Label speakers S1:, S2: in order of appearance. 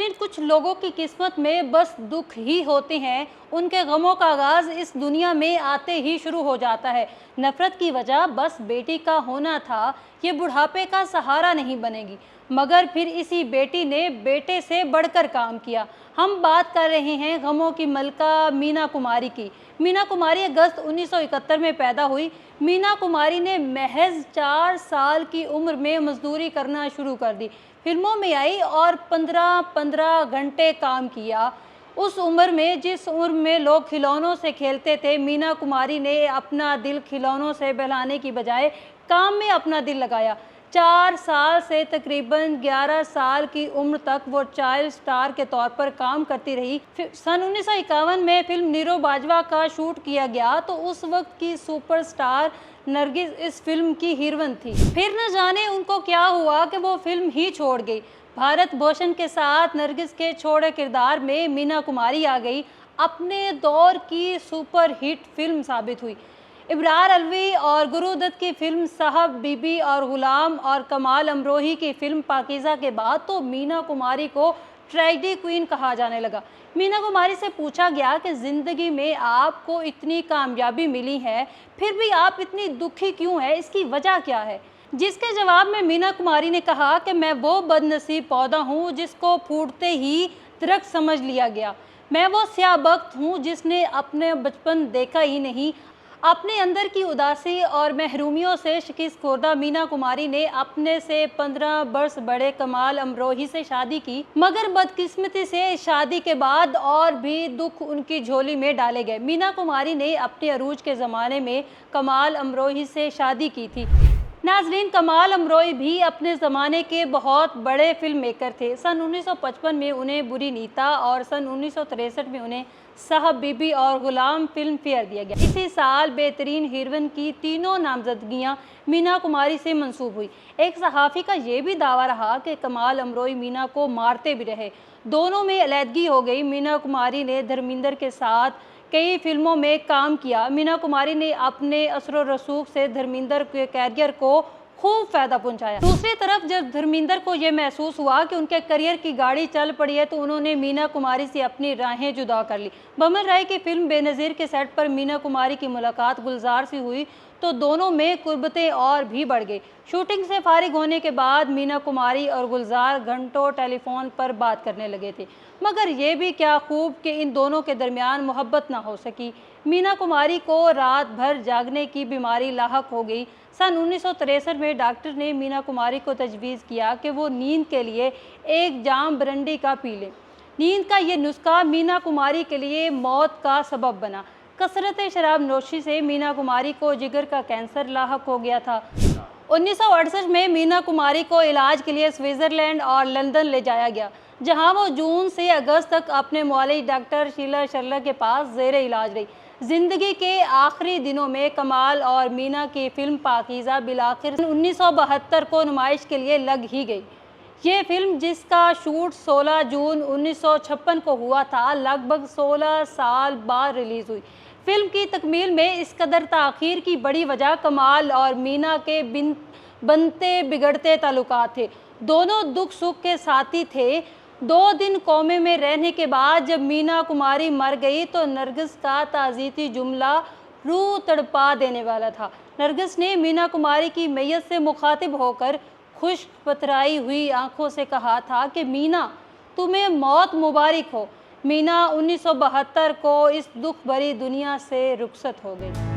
S1: नाज़रीन, कुछ लोगों की किस्मत में बस दुख ही होते हैं। उनके गमों का आगाज़ इस दुनिया में आते ही शुरू हो जाता है। नफ़रत की वजह बस बेटी का होना था, ये बुढ़ापे का सहारा नहीं बनेगी। मगर फिर इसी बेटी ने बेटे से बढ़कर काम किया। हम बात कर रहे हैं गमों की मलका मीना कुमारी की। मीना कुमारी अगस्त 1971 में पैदा हुई। मीना कुमारी ने महज 4 साल की उम्र में मजदूरी करना शुरू कर दी। फिल्मों में आई और 15-15 घंटे काम किया। उस उम्र में, जिस उम्र में लोग खिलौनों से खेलते थे, मीना कुमारी ने अपना दिल खिलौनों से बहलाने की बजाय काम में अपना दिल लगाया। 4 साल से तकरीबन 11 साल की उम्र तक वो चाइल्ड स्टार के तौर पर काम करती रही। सन 1951 में फिल्म नीरो बाजवा का शूट किया गया तो उस वक्त की सुपरस्टार नरगिस इस फिल्म की हीरोइन थी। फिर न जाने उनको क्या हुआ कि वो फिल्म ही छोड़ गई। भारत भूषण के साथ नरगिस के छोड़े किरदार में मीना कुमारी आ गई। अपने दौर की सुपर हिट फिल्म साबित हुई। इब्रार अलवी और गुरुदत्त की फिल्म साहब बीबी और गुलाम और कमाल अमरोही की फिल्म पाकीज़ा के बाद तो मीना कुमारी को ट्रेजेडी क्वीन कहा जाने लगा। मीना कुमारी से पूछा गया कि ज़िंदगी में आपको इतनी कामयाबी मिली है, फिर भी आप इतनी दुखी क्यों है, इसकी वजह क्या है? जिसके जवाब में मीना कुमारी ने कहा कि मैं वो बदनसीब पौधा हूँ जिसको फूटते ही दरख्त समझ लिया गया। मैं वो स्याहबख्त हूँ जिसने अपने बचपन देखा ही नहीं। अपने अंदर की उदासी और महरूमियों से शिकस्त खुर्दा मीना कुमारी ने अपने से 15 बरस बड़े कमाल अमरोही से शादी की, मगर बदकिस्मती से शादी के बाद और भी दुख उनकी झोली में डाले गए। मीना कुमारी ने अपने अरूज के ज़माने में कमाल अमरोही से शादी की थी। नाजरीन, कमाल अमरोही भी अपने ज़माने के बहुत बड़े फिल्म मेकर थे। सन 1955 में उन्हें बुरी नीता और सन 1963 में उन्हें साहब बीबी और गुलाम फिल्म फेयर दिया गया। इसी साल बेहतरीन हीरोइन की तीनों नामजदगियां मीना कुमारी से मंसूब हुई। एक सहाफ़ी का ये भी दावा रहा कि कमाल अमरोही मीना को मारते भी रहे। दोनों में अलहदगी हो गई। मीना कुमारी ने धर्मिंदर के साथ कई फिल्मों में काम किया। मीना कुमारी ने अपने असर रसूख से धर्मिंदर के कैरियर को खूब फायदा पहुंचाया। दूसरी तरफ जब धर्मिंदर को यह महसूस हुआ कि उनके करियर की गाड़ी चल पड़ी है तो उन्होंने मीना कुमारी से अपनी राहें जुदा कर ली। बमन राय की फिल्म बेनज़ीर के सेट पर मीना कुमारी की मुलाकात गुलजार से हुई तो दोनों में कुर्बतें और भी बढ़ गई। शूटिंग से फारिग होने के बाद मीना कुमारी और गुलजार घंटों टेलीफोन पर बात करने लगे थे, मगर ये भी क्या खूब कि इन दोनों के दरमियान मोहब्बत ना हो सकी। मीना कुमारी को रात भर जागने की बीमारी लाहक हो गई। सन 1963 में डॉक्टर ने मीना कुमारी को तजवीज़ किया कि वो नींद के लिए एक जाम ब्रांडी का पी लें। नींद का ये नुस्खा मीना कुमारी के लिए मौत का सबब बना। कसरत शराब नोशी से मीना कुमारी को जिगर का कैंसर लाहक हो गया था। 1968 में मीना कुमारी को इलाज के लिए स्विट्ज़रलैंड और लंदन ले जाया गया, जहां वो जून से अगस्त तक अपने मुआलिज डॉक्टर शीला शर्ला के पास ज़ेरे इलाज रही। ज़िंदगी के आखिरी दिनों में कमाल और मीना की फिल्म पाकीज़ा बिलाखिर 1972 को नुमाइश के लिए लग ही गई। ये फिल्म, जिसका शूट 16 जून 1956 को हुआ था, लगभग 16 साल बाद रिलीज़ हुई। फिल्म की तकमील में इस कदर ताख़ीर की बड़ी वजह कमाल और मीना के बनते बिगड़ते ताल्लुकात थे। दोनों दुख सुख के साथी थे। 2 दिन कोमे में रहने के बाद जब मीना कुमारी मर गई तो नरगिस का ताज़ीती जुमला रूह तड़पा देने वाला था। नरगिस ने मीना कुमारी की मैयत से मुखातिब होकर खुश्क पथराई हुई आंखों से कहा था कि मीना, तुम्हें मौत मुबारक हो। मीना 1972 को इस दुख भरी दुनिया से रुखसत हो गई।